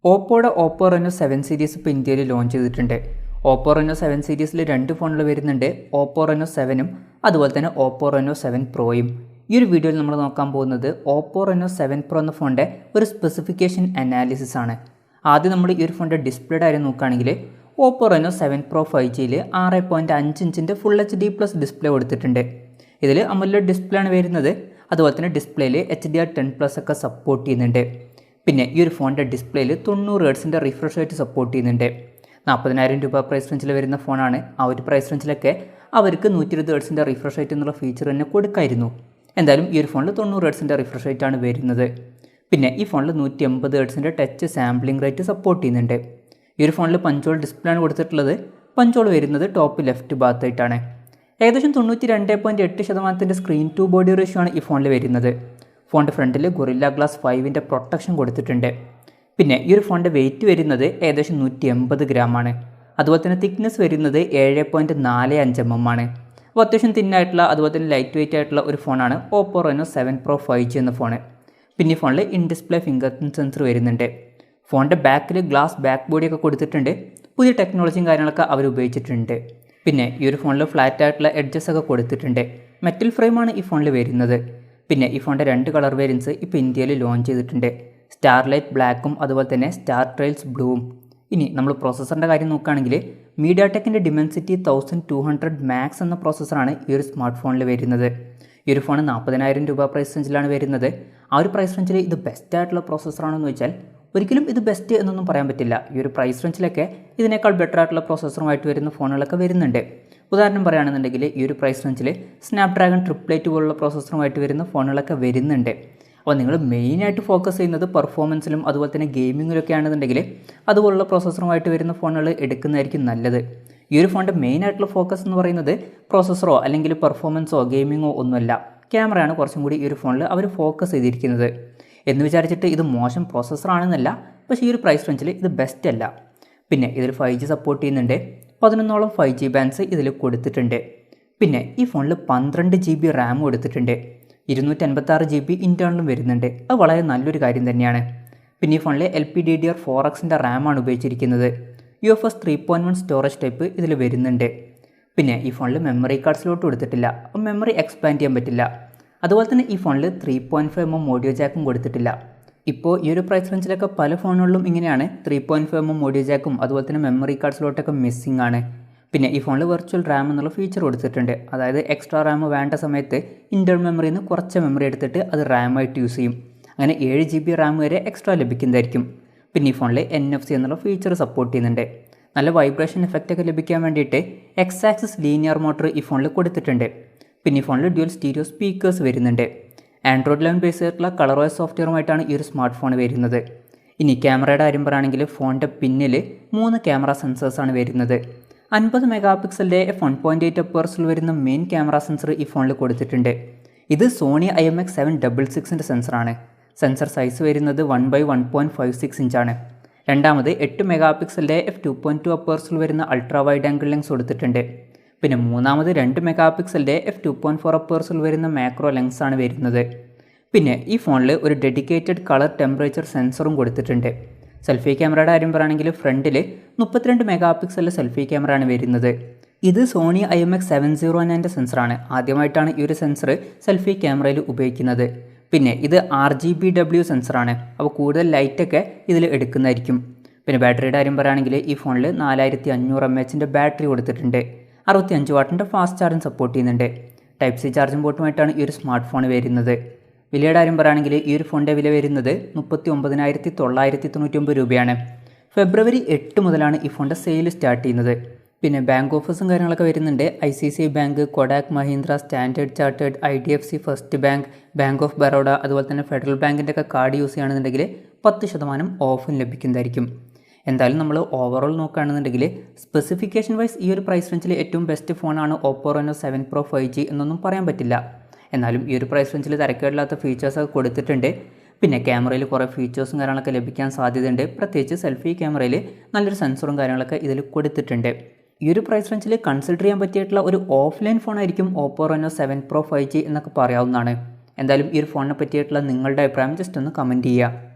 ഓപ്പോയുടെ Oppo Reno 7 series ഇപ്പോൾ ഇന്ത്യയിൽ launch ചെയ്തിട്ടുണ്ട്. ഓപ്പോ റെനോ 7 സീരീസിൽ രണ്ട് ഫോണുകൾ വരുന്നുണ്ട്. ഓപ്പോ റെനോ 7ഉം അതുപോലെ തന്നെ ഓപ്പോ റെനോ 7 പ്രോയും. ഈ ഒരു വീഡിയോയിൽ നമ്മൾ നോക്കാൻ പോകുന്നത് ഓപ്പോ റെനോ 7 പ്രോ എന്ന ഫോണിൻ്റെ ഒരു സ്പെസിഫിക്കേഷൻ അനാലിസിസ് ആണ്. ആദ്യം നമ്മൾ ഈ ഒരു ഫോണിൻ്റെ ഡിസ്പ്ലേയുടെ കാര്യം നോക്കുകയാണെങ്കിൽ ഓപ്പോ റെനോ 7 പ്രോ 5Gയിൽ 6.5 ഇഞ്ചിൻ്റെ ഫുൾ HD+ ഡിസ്പ്ലേ കൊടുത്തിട്ടുണ്ട്. ഇതിൽ AMOLED ഡിസ്പ്ലേ ആണ് വരുന്നത്. അതുപോലെ തന്നെ ഡിസ്പ്ലേയിൽ HDR10+ ഒക്കെ സപ്പോർട്ട് ചെയ്യുന്നുണ്ട്. പിന്നെ ഈ ഒരു ഫോണിൻ്റെ ഡിസ്പ്ലേയിൽ 90 ഹെർട്സിൻ്റെ റിഫ്രഷ് റേറ്റ് സപ്പോർട്ട് ചെയ്യുന്നുണ്ട്. 40,000 രൂപ പ്രൈസ് റേഞ്ചിൽ വരുന്ന ഫോണാണ്. ആ ഒരു പ്രൈസ് റേഞ്ചിലൊക്കെ അവർക്ക് 120 ഹെർട്സിൻ്റെ റിഫ്രഷ് റേറ്റ് എന്നുള്ള ഫീച്ചർ തന്നെ കൊടുക്കായിരുന്നു. എന്തായാലും ഈ ഒരു ഫോണിൽ 90 ഹെർട്സിൻ്റെ റിഫ്രഷ് റേറ്റ് ആണ് വരുന്നത്. പിന്നെ ഈ ഫോണിൽ 180 ഹെർട്സിൻ്റെ ടച്ച് സാമ്പിളിംഗ് റേറ്റ് സപ്പോർട്ട് ചെയ്യുന്നുണ്ട്. ഈ ഒരു ഫോണിൽ പഞ്ചോൾ ഡിസ്പ്ലേ ആണ് കൊടുത്തിട്ടുള്ളത്. പഞ്ചോൾ വരുന്നത് ടോപ്പ് ലെഫ്റ്റ് ഭാഗത്തായിട്ടാണ്. ഏകദേശം 92.8% സ്ക്രീൻ ടു ബോഡി റേഷ്യോ ആണ് ഈ ഫോണിൽ വരുന്നത്. ഫോണിൻ്റെ ഫ്രണ്ടിൽ ഗൊറില്ല ഗ്ലാസ് 5ൻ്റെ പ്രൊട്ടക്ഷൻ കൊടുത്തിട്ടുണ്ട്. പിന്നെ ഈ ഒരു ഫോണിൻ്റെ വെയിറ്റ് വരുന്നത് ഏകദേശം 180 ഗ്രാമാണ്. അതുപോലെ തന്നെ തിക്നെസ് വരുന്നത് 7.45 mm ആണ്. അപ്പോൾ അത്യാവശ്യം തിന്നായിട്ടുള്ള അതുപോലെ തന്നെ ലൈറ്റ് വെയിറ്റ് ആയിട്ടുള്ള ഒരു ഫോണാണ് ഓപ്പോ റെനോ 7 പ്രോ 5G എന്ന ഫോണ്. പിന്നെ ഈ ഫോണിൽ in display finger print sensor വരുന്നുണ്ട്. ഫോണിൻ്റെ ബാക്കിൽ ഗ്ലാസ് ബാക്ക് ബോഡിയൊക്കെ കൊടുത്തിട്ടുണ്ട്. പുതിയ ടെക്നോളജിയും കാര്യങ്ങളൊക്കെ അവർ ഉപയോഗിച്ചിട്ടുണ്ട്. പിന്നെ ഈ ഒരു ഫോണിൽ ഫ്ലാറ്റ് ആയിട്ടുള്ള എഡ്ജസ് ഒക്കെ കൊടുത്തിട്ടുണ്ട്. മെറ്റൽ ഫ്രെയിമാണ് ഈ ഫോണിൽ വരുന്നത്. പിന്നെ ഈ ഫോണിൻ്റെ 2 കളർ വേരിയൻസ് ഇപ്പോൾ ഇന്ത്യയിൽ ലോഞ്ച് ചെയ്തിട്ടുണ്ട്. സ്റ്റാർലൈറ്റ് ബ്ലാക്കും അതുപോലെ തന്നെ സ്റ്റാർ ട്രെയിൽസ് ബ്ലൂവും. ഇനി നമ്മൾ പ്രോസസ്സറിൻ്റെ കാര്യം നോക്കുകയാണെങ്കിൽ മീഡിയാടെക്കിൻ്റെ dimensity 1200 മാക്സ് എന്ന പ്രോസസ്സറാണ് ഈ ഒരു സ്മാർട്ട് ഫോണിൽ വരുന്നത്. ഈ ഒരു ഫോൺ 40,000 രൂപ പ്രൈസ് റേഞ്ചിലാണ് വരുന്നത്. ആ ഒരു പ്രൈസ് റേഞ്ചിൽ ഇത് ബെസ്റ്റ് ആയിട്ടുള്ള പ്രോസസ്സറാണെന്ന് വെച്ചാൽ ഒരിക്കലും ഇത് ബെസ്റ്റ് എന്നൊന്നും പറയാൻ പറ്റില്ല. ഈ ഒരു പ്രൈസ് റേഞ്ചിലൊക്കെ ഇതിനേക്കാൾ ബെറ്റർ ആയിട്ടുള്ള പ്രോസസ്സറുമായിട്ട് വരുന്ന ഫോണുകളൊക്കെ വരുന്നുണ്ട്. ഉദാഹരണം പറയുകയാണെന്നുണ്ടെങ്കിൽ ഈ ഒരു പ്രൈസ് റേഞ്ചിൽ സ്നാപ്ഡ്രാഗൺ 888 പോലുള്ള പ്രോസസ്സറുമായിട്ട് വരുന്ന ഫോണുകളൊക്കെ വരുന്നുണ്ട്. അപ്പോൾ നിങ്ങൾ മെയിനായിട്ട് ഫോക്കസ് ചെയ്യുന്നത് പെർഫോമൻസിലും അതുപോലെ തന്നെ ഗെയിമിങ്ങിലൊക്കെ ആണെന്നുണ്ടെങ്കിൽ അതുപോലുള്ള പ്രോസസ്സറുമായിട്ട് വരുന്ന ഫോണുകൾ എടുക്കുന്നതായിരിക്കും നല്ലത്. ഈ ഒരു ഫോണിൻ്റെ മെയിനായിട്ടുള്ള ഫോക്കസ് എന്ന് പറയുന്നത് പ്രോസസ്സറോ അല്ലെങ്കിൽ പെർഫോമൻസോ ഗെയിമിങ്ങോ ഒന്നുമല്ല. ക്യാമറയാണ് കുറച്ചും കൂടി ഈ ഒരു ഫോണിൽ അവർ ഫോക്കസ് ചെയ്തിരിക്കുന്നത്. എന്ന് വിചാരിച്ചിട്ട് ഇത് മോശം പ്രോസസ്സറാണെന്നല്ല, പക്ഷേ ഈ ഒരു പ്രൈസ് റേഞ്ചിൽ ഇത് ബെസ്റ്റ് അല്ല. പിന്നെ ഇതിൽ 5G സപ്പോർട്ട് ചെയ്യുന്നുണ്ട്. 11ഓളം 5G ബാൻഡ്സ് ഇതിൽ കൊടുത്തിട്ടുണ്ട്. പിന്നെ ഈ ഫോണിൽ 12 GB റാം കൊടുത്തിട്ടുണ്ട്. 256 GB ഇൻറ്റേർണലും വരുന്നുണ്ട്. അത് വളരെ നല്ലൊരു കാര്യം തന്നെയാണ്. പിന്നെ ഈ ഫോണിൽ LPDDR4Xൻ്റെ റാമാണ് ഉപയോഗിച്ചിരിക്കുന്നത്. UFS 3.1 സ്റ്റോറേജ് ടൈപ്പ് ഇതിൽ വരുന്നുണ്ട്. പിന്നെ ഈ ഫോണിൽ മെമ്മറി കാർഡ് സ്ലോട്ട് കൊടുത്തിട്ടില്ല. മെമ്മറി എക്സ്പാൻഡ് ചെയ്യാൻ പറ്റില്ല. അതുപോലെ തന്നെ ഈ ഫോണിൽ 3.5 mm ഓഡിയോ ജാക്കും കൊടുത്തിട്ടില്ല. ഇപ്പോൾ ഈ ഒരു പ്രൈസ് റേഞ്ചിലൊക്കെ പല ഫോണുകളിലും ഇങ്ങനെയാണ്. 3.5 mm ഓഡിയോ ജാക്കും അതുപോലെ തന്നെ മെമ്മറി കാർഡ് സ്ലോട്ടൊക്കെ മിസ്സിംഗ് ആണ്. പിന്നെ ഈ ഫോണിൽ വെർച്വൽ റാം എന്നുള്ള ഫീച്ചർ കൊടുത്തിട്ടുണ്ട്. അതായത് എക്സ്ട്രാ റാം വേണ്ട സമയത്ത് ഇൻറ്റേർണൽ മെമ്മറിയിൽ നിന്ന് കുറച്ച് മെമ്മറി എടുത്തിട്ട് അത് റാമായിട്ട് യൂസ് ചെയ്യും. അങ്ങനെ 7 GB റാം വരെ എക്സ്ട്രാ ലഭിക്കുന്നതായിരിക്കും. പിന്നെ ഈ ഫോണിൽ NFC എന്നുള്ള ഫീച്ചർ സപ്പോർട്ട് ചെയ്യുന്നുണ്ട്. നല്ല വൈബ്രേഷൻ എഫക്റ്റ് ഒക്കെ ലഭിക്കാൻ വേണ്ടിയിട്ട് എക്സ് ആക്സിസ് ലീനിയർ മോട്ടർ ഈ ഫോണിൽ കൊടുത്തിട്ടുണ്ട്. പിന്നെ ഈ ഫോണിൽ ഡ്യുവൽ സ്റ്റീരിയോ സ്പീക്കേഴ്സ് വരുന്നുണ്ട്. ആൻഡ്രോയിഡ് 11 ബേസ് ആയിട്ടുള്ള കളർവൈസ് സോഫ്റ്റ്വെയറുമായിട്ടാണ് ഈ ഒരു സ്മാർട്ട് ഫോൺ വരുന്നത്. ഇനി ക്യാമറയുടെ കാര്യം പറയുകയാണെങ്കിൽ ഫോണിൻ്റെ പിന്നിൽ 3 ക്യാമറ സെൻസേഴ്സാണ് വരുന്നത്. 50 മെഗാപിക്സലിൻ്റെ f1.8 അപ്പേഴ്സിൽ വരുന്ന മെയിൻ ക്യാമറ സെൻസർ ഈ ഫോണിൽ കൊടുത്തിട്ടുണ്ട്. ഇത് സോണി IMX766ൻ്റെ സെൻസറാണ്. സെൻസർ സൈസ് വരുന്നത് 1/1.56 ഇഞ്ചാണ്. രണ്ടാമത് 8 മെഗാപിക്സലിൻ്റെ f2.2 അപ്പേഴ്സിൽ വരുന്ന അൾട്രാ വൈഡ് ആംഗിൾ ലെൻസ് കൊടുത്തിട്ടുണ്ട്. പിന്നെ മൂന്നാമത് 2 മെഗാപിക്സലിൻ്റെ f2.4 അപ്പേഴ്സിൽ വരുന്ന മാക്രോ ലെൻസാണ് വരുന്നത്. പിന്നെ ഈ ഫോണിൽ ഒരു ഡെഡിക്കേറ്റഡ് കളർ ടെമ്പറേച്ചർ സെൻസറും കൊടുത്തിട്ടുണ്ട്. സെൽഫി ക്യാമറയുടെ കാര്യം പറയുകയാണെങ്കിൽ ഫ്രണ്ടിൽ 32 മെഗാപിക്സലിലെ സെൽഫി ക്യാമറയാണ് വരുന്നത്. ഇത് സോണി IMX709ൻ്റെ സെൻസറാണ്. ആദ്യമായിട്ടാണ് ഈ ഒരു സെൻസർ സെൽഫി ക്യാമറയിൽ ഉപയോഗിക്കുന്നത്. പിന്നെ ഇത് RGBW സെൻസറാണ്. അപ്പോൾ കൂടുതൽ ലൈറ്റൊക്കെ ഇതിൽ എടുക്കുന്നതായിരിക്കും. പിന്നെ ബാറ്ററിയുടെ കാര്യം പറയുകയാണെങ്കിൽ ഈ ഫോണിൽ 4500 mAhൻ്റെ ബാറ്ററി കൊടുത്തിട്ടുണ്ട്. 65 വാട്ടിൻ്റെ ഫാസ്റ്റ് ചാർജിങ് സപ്പോർട്ട് ചെയ്യുന്നുണ്ട്. ടൈപ്പ് C ചാർജിംഗ് പോർട്ടുമായിട്ടാണ് ഈ ഒരു സ്മാർട്ട് ഫോൺ വരുന്നത്. വിലയുടെ കാര്യം പറയുകയാണെങ്കിൽ ഈ ഒരു ഫോണിൻ്റെ വില വരുന്നത് 39,999 രൂപയാണ്. ഫെബ്രുവരി 8 മുതലാണ് ഈ ഫോണിൻ്റെ സെയിൽ സ്റ്റാർട്ട് ചെയ്യുന്നത്. പിന്നെ ബാങ്ക് ഓഫേഴ്സും കാര്യങ്ങളൊക്കെ വരുന്നുണ്ട്. ICICI bank, Kodak Mahindra, standard chartered, IDFC first bank, bank of Baroda അതുപോലെ തന്നെ ഫെഡറൽ ബാങ്കിൻ്റെ ഒക്കെ കാർഡ് യൂസ് ചെയ്യുകയാണെന്നുണ്ടെങ്കിൽ 10% ഓഫും ലഭിക്കുന്നതായിരിക്കും. എന്തായാലും നമ്മൾ ഓവറോൾ നോക്കുകയാണെന്നുണ്ടെങ്കിൽ സ്പെസിഫിക്കേഷൻ വൈസ് ഈ ഒരു പ്രൈസ് റേഞ്ചിൽ ഏറ്റവും ബെസ്റ്റ് ഫോണാണ് ഓപ്പോ റെനോ 7 പ്രോ 5G എന്നൊന്നും പറയാൻ പറ്റില്ല. എന്നാലും ഈ ഒരു പ്രൈസ് റേഞ്ചിൽ തരക്കേടില്ലാത്ത ഫീച്ചേഴ്സൊക്കെ കൊടുത്തിട്ടുണ്ട്. പിന്നെ ക്യാമറയിൽ കുറേ ഫീച്ചേഴ്സും കാര്യങ്ങളൊക്കെ ലഭിക്കാൻ സാധ്യതയുണ്ട്. പ്രത്യേകിച്ച് സെൽഫി ക്യാമറയിൽ നല്ലൊരു സെൻസറും കാര്യങ്ങളൊക്കെ ഇതിൽ കൊടുത്തിട്ടുണ്ട്. ഈ ഒരു പ്രൈസ് റേഞ്ചിൽ കൺസിഡർ ചെയ്യാൻ പറ്റിയിട്ടുള്ള ഒരു ഓഫ്ലൈൻ ഫോണായിരിക്കും ഓപ്പോ റെനോ 7 പ്രോ 5G എന്നൊക്കെ പറയാവുന്നതാണ്. എന്തായാലും ഈ ഒരു ഫോണിനെ പറ്റിയിട്ടുള്ള നിങ്ങളുടെ അഭിപ്രായം ജസ്റ്റ് ഒന്ന് കമൻറ്റ് ചെയ്യുക.